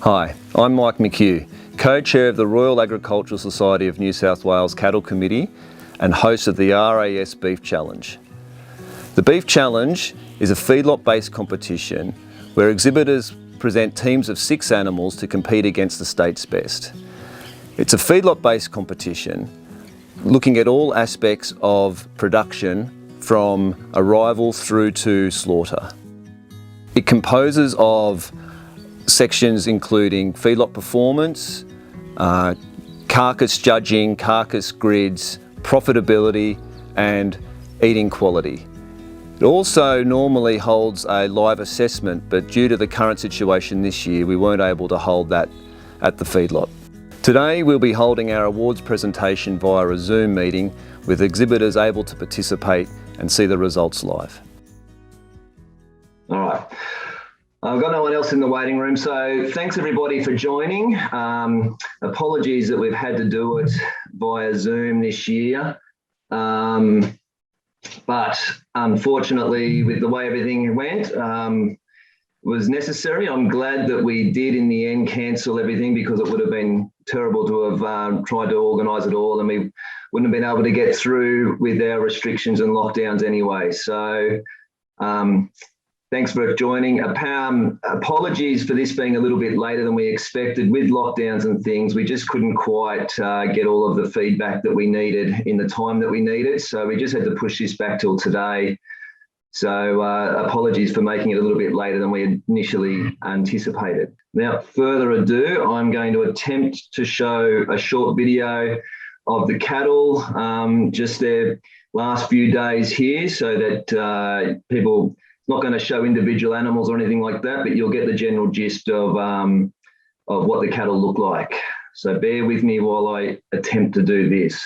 Hi, I'm Mike McHugh, Co-Chair of the Royal Agricultural Society of New South Wales Cattle Committee and host of the RAS Beef Challenge. The Beef Challenge is a feedlot-based competition where exhibitors present teams of 6 animals to compete against the state's best. It's a feedlot-based competition looking at all aspects of production from arrival through to slaughter. It composes of sections including feedlot performance, carcass judging, carcass grids, profitability and eating quality. It also normally holds a live assessment, but due to the current situation this year, we weren't able to hold that at the feedlot. Today we'll be holding our awards presentation via a Zoom meeting with exhibitors able to participate and see the results live. All right. I've got no one else in the waiting room, so thanks everybody for joining. Apologies that we've had to do it via Zoom this year, but unfortunately with the way everything went, it was necessary. I'm glad that we did in the end cancel everything, because it would have been terrible to have tried to organise it all, and we wouldn't have been able to get through with our restrictions and lockdowns anyway. So thanks for joining. Apologies for this being a little bit later than we expected. With lockdowns and things, we just couldn't quite get all of the feedback that we needed in the time that we needed. So we just had to push this back till today. So apologies for making it a little bit later than we had initially anticipated. Without further ado, I'm going to attempt to show a short video of the cattle, just their last few days here, so that people, not going to show individual animals or anything like that, but you'll get the general gist of what the cattle look like. So bear with me while I attempt to do this.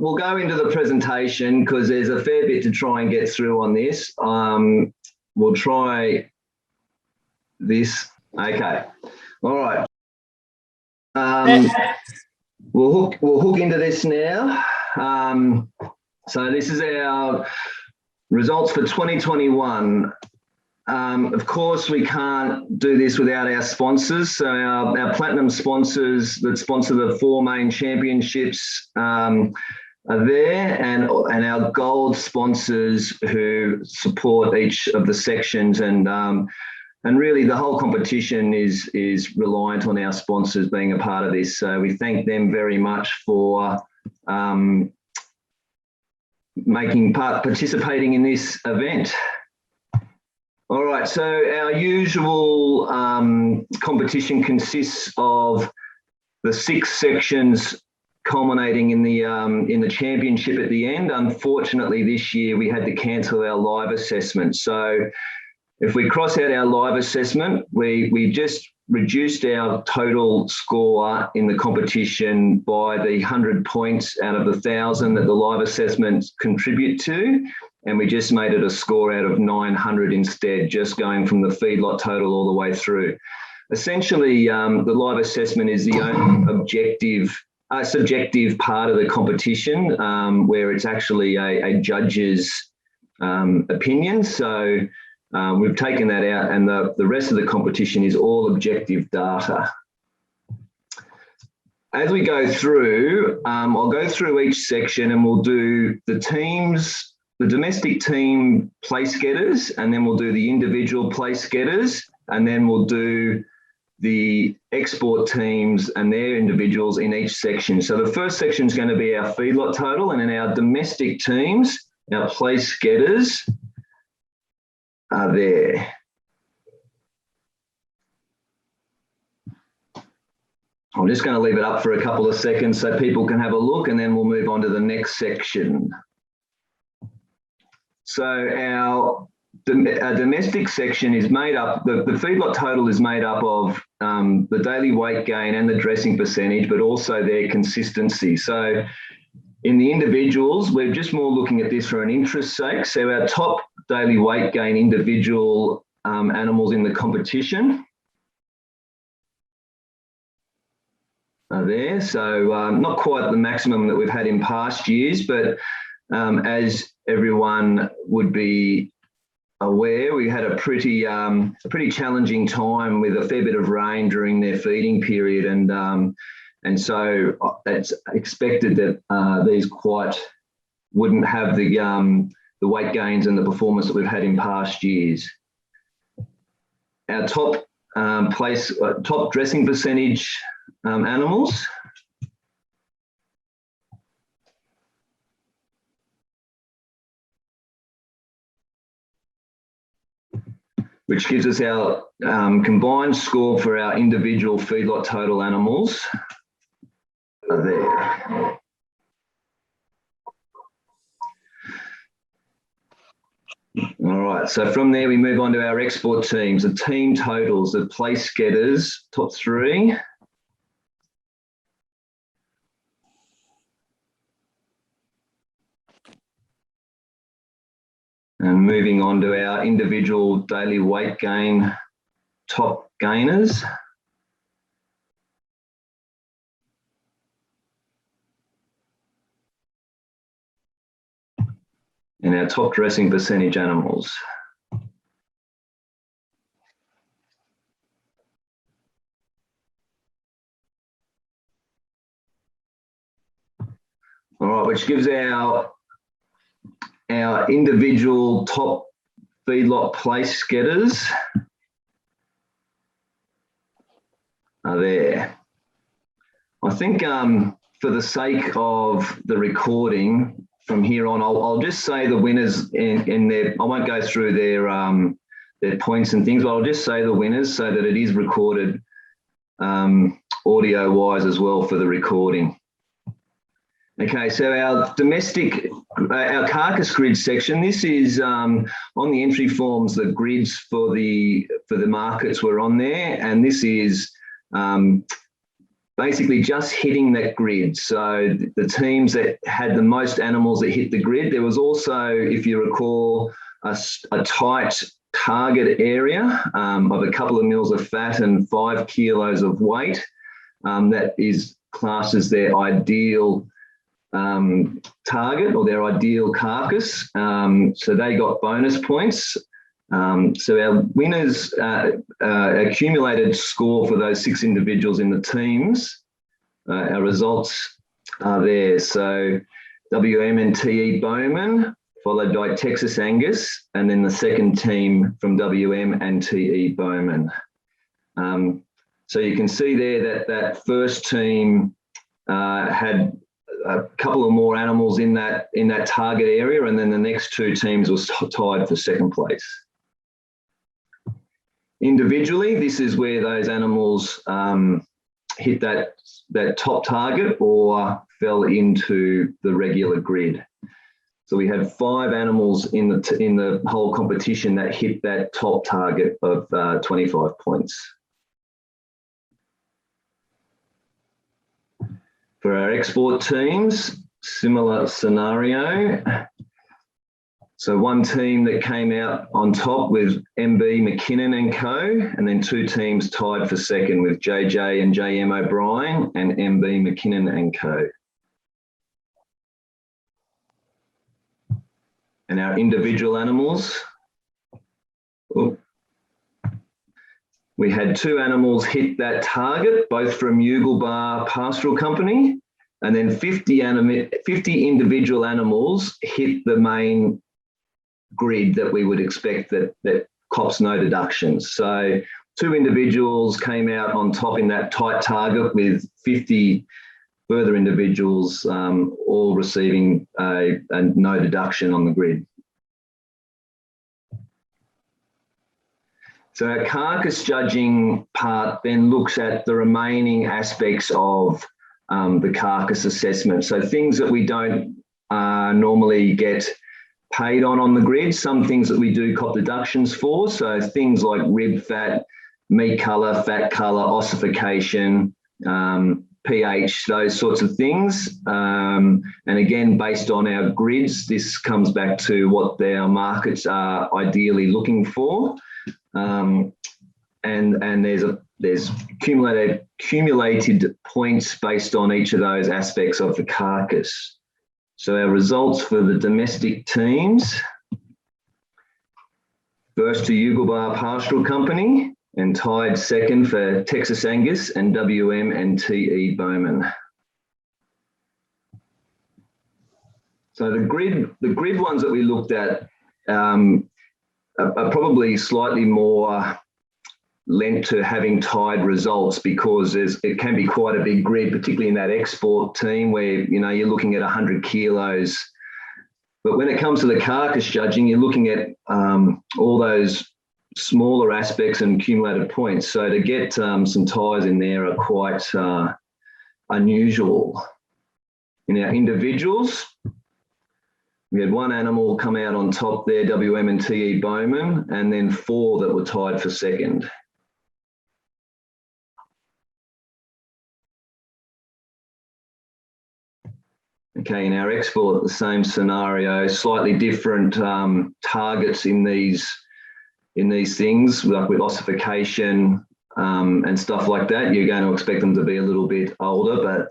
We'll go into the presentation because there's a fair bit to try and get through on this. We'll try this. Okay. All right. We'll hook into this now. So this is our results for 2021. Of course, we can't do this without our sponsors. So our platinum sponsors that sponsor the 4 main championships are there, and our gold sponsors who support each of the sections, and really the whole competition is reliant on our sponsors being a part of this. So we thank them very much for participating in this event. All right, so our usual competition consists of the 6 sections culminating in the championship at the end. Unfortunately, this year we had to cancel our live assessment. So if we cross out our live assessment, we just reduced our total score in the competition by the 100 points out of the 1,000 that the live assessments contribute to. And we just made it a score out of 900 instead, just going from the feedlot total all the way through. Essentially, the live assessment is the only subjective part of the competition, where it's actually a judge's opinion. So we've taken that out, and the rest of the competition is all objective data. As we go through, I'll go through each section and we'll do the teams, the domestic team place getters, and then we'll do the individual place getters, and then we'll do the export teams and their individuals in each section. So the first section is going to be our feedlot total, and then our domestic teams, our place getters are there. I'm just going to leave it up for a couple of seconds so people can have a look, and then we'll move on to the next section. So our domestic section is made up, the feedlot total is made up of the daily weight gain and the dressing percentage, but also their consistency. So in the individuals, we're just more looking at this for an interest sake. So our top daily weight gain individual animals in the competition are there. So not quite the maximum that we've had in past years, but as everyone would be aware, we had a pretty challenging time with a fair bit of rain during their feeding period, and so it's expected that these quite wouldn't have the weight gains and the performance that we've had in past years. Our top top dressing percentage animals. Which gives us our combined score for our individual feedlot total animals are there. All right, so from there we move on to our export teams, the team totals, the place getters, top 3. And moving on to our individual daily weight gain top gainers. And our top dressing percentage animals. All right, which gives our individual top feedlot place getters are there. I think for the sake of the recording from here on, I'll just say the winners in their, I won't go through their points and things, but I'll just say the winners so that it is recorded audio wise as well for the recording. Okay, so our domestic, our carcass grid section, this is on the entry forms, the grids for the markets were on there, and this is basically just hitting that grid. So the teams that had the most animals that hit the grid, there was also, if you recall, a tight target area of a couple of mils of fat and 5 kilos of weight. That is classed as their ideal target or their ideal carcass. So they got bonus points. So our winners accumulated score for those 6 individuals in the teams. Our results are there. So WM and TE Bowman, followed by Texas Angus, and then the second team from WM and TE Bowman. So you can see there that that first team had a couple of more animals in that target area, and then the next two teams was tied for second place. Individually, this is where those animals hit that top target or fell into the regular grid. So we had 5 animals in the whole competition that hit that top target of 25 points. For our export teams, similar scenario. So one team that came out on top with MB McKinnon and Co, and then 2 teams tied for second with JJ and JM O'Brien and MB McKinnon and Co. And our individual animals, we had 2 animals hit that target, both from Yugal Bar Pastoral Company, and then 50 individual animals hit the main grid that we would expect that cops no deductions. So 2 individuals came out on top in that tight target with 50 further individuals all receiving a no deduction on the grid. So our carcass judging part then looks at the remaining aspects of the carcass assessment. So things that we don't normally get paid on the grid, some things that we do cop deductions for. So things like rib fat, meat colour, fat colour, ossification, pH, those sorts of things. And again, based on our grids, this comes back to what our markets are ideally looking for. And there's accumulated points based on each of those aspects of the carcass. So our results for the domestic teams, first to Yugal Bar Pastoral Company, and tied second for Texas Angus and WM and TE Bowman. So the grid ones that we looked at are probably slightly more lent to having tied results, because it can be quite a big grid, particularly in that export team where you're looking at 100 kilos. But when it comes to the carcass judging, you're looking at all those smaller aspects and cumulative points. So to get some ties in there are quite unusual. In our individuals, we had 1 animal come out on top there, WM and TE Bowman, and then 4 that were tied for second. Okay, in our export, the same scenario, slightly different targets in these things, like with ossification and stuff like that. You're going to expect them to be a little bit older, but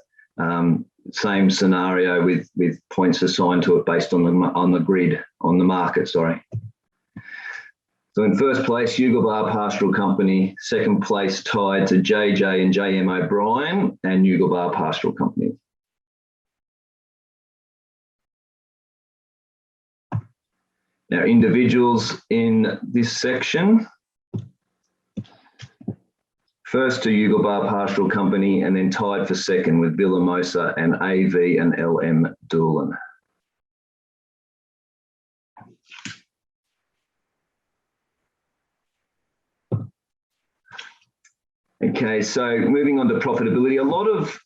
same scenario with points assigned to it based on the grid, on the market, sorry. So in first place, Yugal Bar Pastoral Company, second place tied to JJ and JM O'Brien and Yugal Bar Pastoral Company. Now, individuals in this section, first to Yugal Bar Pastoral Company, and then tied for second with Villamosa and AV and LM Doolan. Okay, so moving on to profitability, a lot of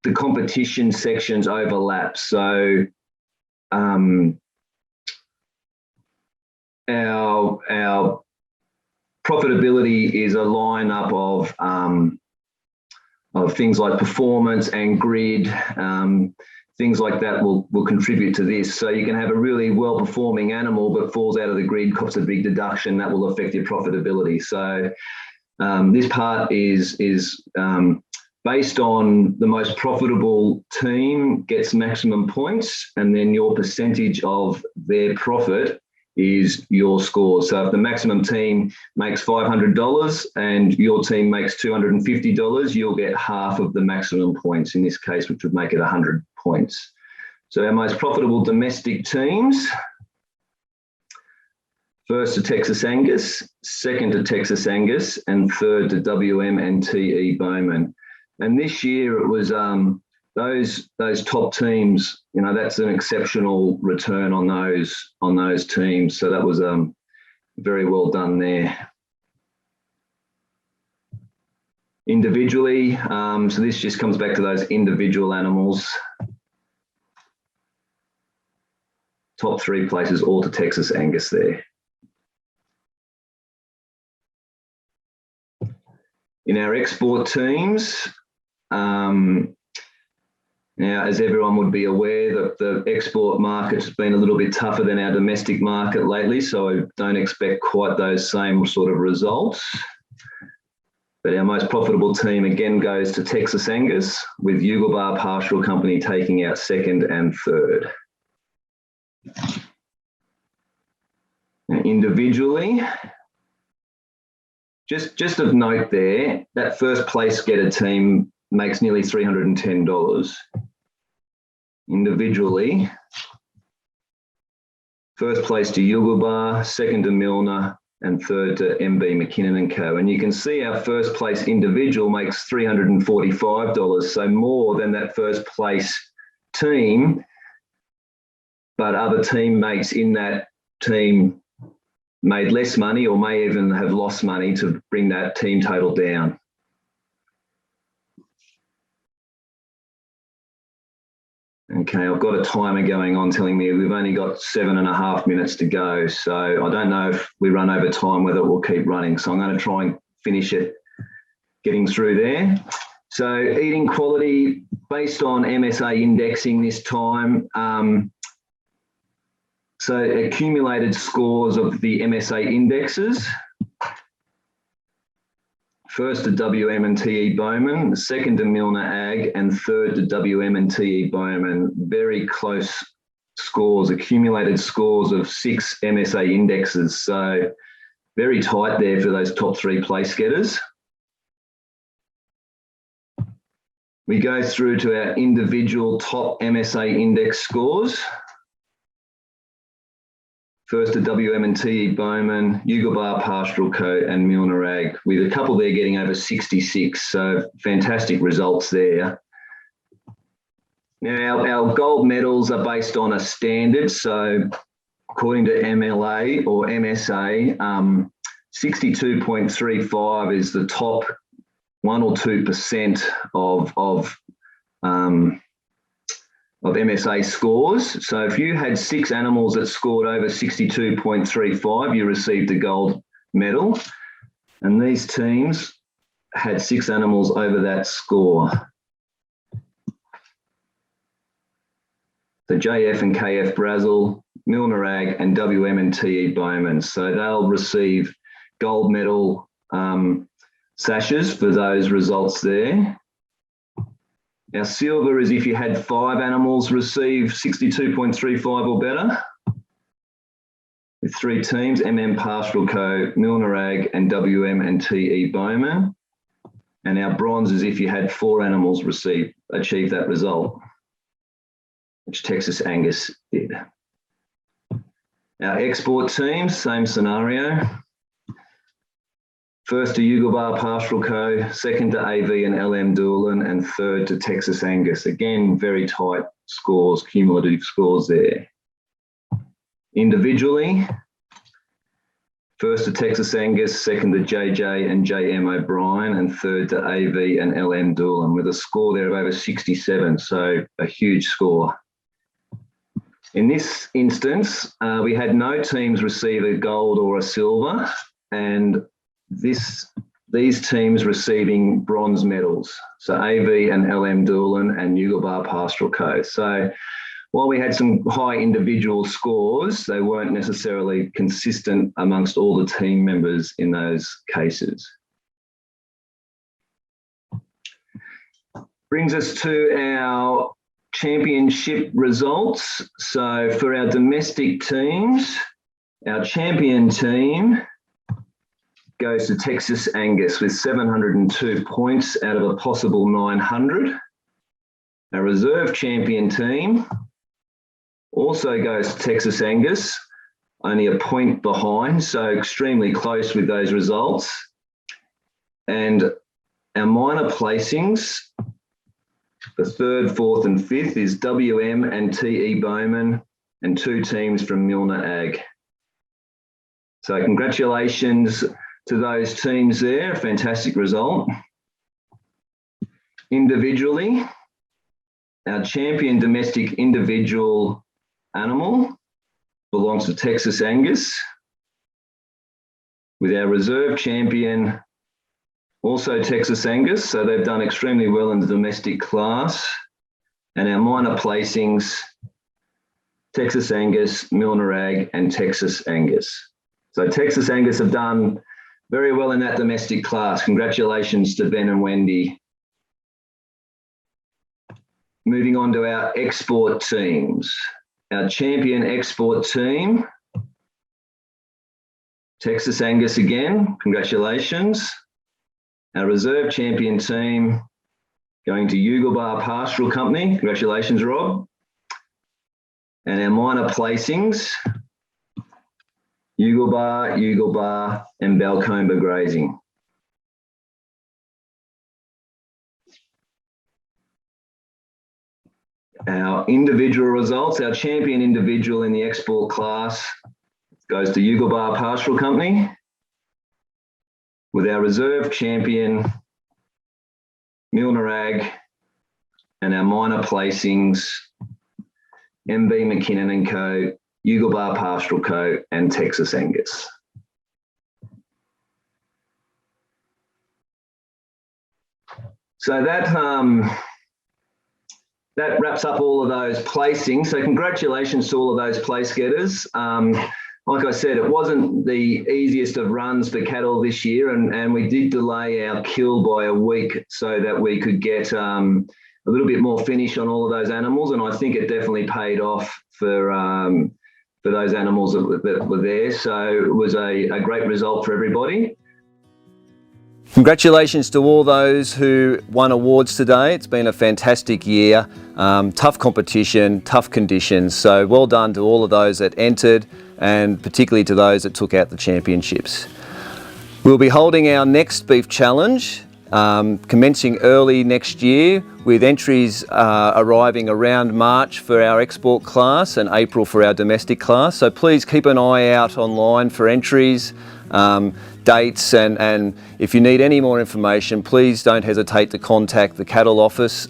the competition sections overlap. So our profitability is a lineup of things like performance and grid, things like that will contribute to this. So you can have a really well-performing animal but falls out of the grid, costs a big deduction, that will affect your profitability. So this part is based on the most profitable team gets maximum points, and then your percentage of their profit is your score. So if the maximum team makes $500 and your team makes $250, you'll get half of the maximum points in this case, which would make it 100 points. So our most profitable domestic teams, first to Texas Angus, second to Texas Angus, and third to WM and TE Bowman. And this year it was those top teams, you know, that's an exceptional return on those teams. So that was very well done there. Individually, so this just comes back to those individual animals. Top 3 places all to Texas Angus there. In our export teams, now, as everyone would be aware, that the export market's been a little bit tougher than our domestic market lately, so I don't expect quite those same sort of results. But our most profitable team again goes to Texas Angus, with Yugle Pastoral Company taking out second and third. Now, individually, just of note there, that first place getter team makes nearly $310. Individually, first place to Yugle, second to Milner, and third to MB McKinnon & Co. And you can see our first place individual makes $345, so more than that first place team, but other teammates in that team made less money or may even have lost money to bring that team total down. Okay, I've got a timer going on telling me we've only got 7.5 minutes to go. So I don't know if we run over time, whether we'll keep running. So I'm going to try and finish it, getting through there. So eating quality based on MSA indexing this time. So accumulated scores of the MSA indexes. First to WM and TE Bowman, second to Milner Ag, and third to WM and TE Bowman. Very close scores, accumulated scores of 6 MSA indexes. So very tight there for those top 3 place getters. We go through to our individual top MSA index scores. First to WM and TE Bowman, Yugle Pastoral Co. and Milner Ag, with a couple there getting over 66. So fantastic results there. Now, our gold medals are based on a standard. So according to MLA or MSA, 62.35 is the top 1 or 2% of MSA scores. So if you had 6 animals that scored over 62.35, you received a gold medal. And these teams had 6 animals over that score. So JF and KF Brazil, Milner Ag, and WM and TE Bowman. So they'll receive gold medal sashes for those results there. Now, silver is if you had 5 animals receive 62.35 or better, with 3 teams, Pastoral Co., Milner Ag, and WM and TE Bowman. And our bronze is if you had 4 animals achieve that result, which Texas Angus did. Our export teams, same scenario. First to Yugle Pastoral Co., second to AV and LM Doolan, and third to Texas Angus. Again, very tight scores, cumulative scores there. Individually, first to Texas Angus, second to JJ and JM O'Brien, and third to AV and LM Doolan, with a score there of over 67, so a huge score. In this instance, we had no teams receive a gold or a silver, and these teams receiving bronze medals. So AV and LM Doolan and Yugle Pastoral Co. So while we had some high individual scores, they weren't necessarily consistent amongst all the team members in those cases. Brings us to our championship results. So for our domestic teams, our champion team goes to Texas Angus with 702 points out of a possible 900. Our reserve champion team also goes to Texas Angus, only a point behind, so extremely close with those results. And our minor placings, the 3rd, 4th and 5th is WM and TE Bowman and 2 teams from Milner Ag. So congratulations to those teams there, fantastic result. Individually, our champion domestic individual animal belongs to Texas Angus, with our reserve champion also Texas Angus, so they've done extremely well in the domestic class. And our minor placings, Texas Angus, Milner Ag and Texas Angus. So Texas Angus have done very well in that domestic class. Congratulations to Ben and Wendy. Moving on to our export teams. Our champion export team, Texas Angus again, congratulations. Our reserve champion team going to Yugelbar Pastoral Company, congratulations Rob. And our minor placings, Yugelbar and Balcomba Grazing. Our individual results, our champion individual in the export class goes to Yugelbar Pastoral Company, with our reserve champion, Milner Ag, and our minor placings, MB McKinnon and Co, Yugelbar Pastoral Co, and Texas Angus. So that wraps up all of those placings. So congratulations to all of those place getters. Like I said, it wasn't the easiest of runs for cattle this year, and we did delay our kill by a week so that we could get a little bit more finish on all of those animals. And I think it definitely paid off for those animals that were there. So it was a great result for everybody. Congratulations to all those who won awards today. It's been a fantastic year, tough competition, tough conditions. So well done to all of those that entered, and particularly to those that took out the championships. We'll be holding our next beef challenge commencing early next year, with entries arriving around March for our export class and April for our domestic class. So please keep an eye out online for entries, dates, and if you need any more information, please don't hesitate to contact the cattle office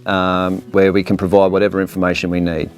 where we can provide whatever information we need.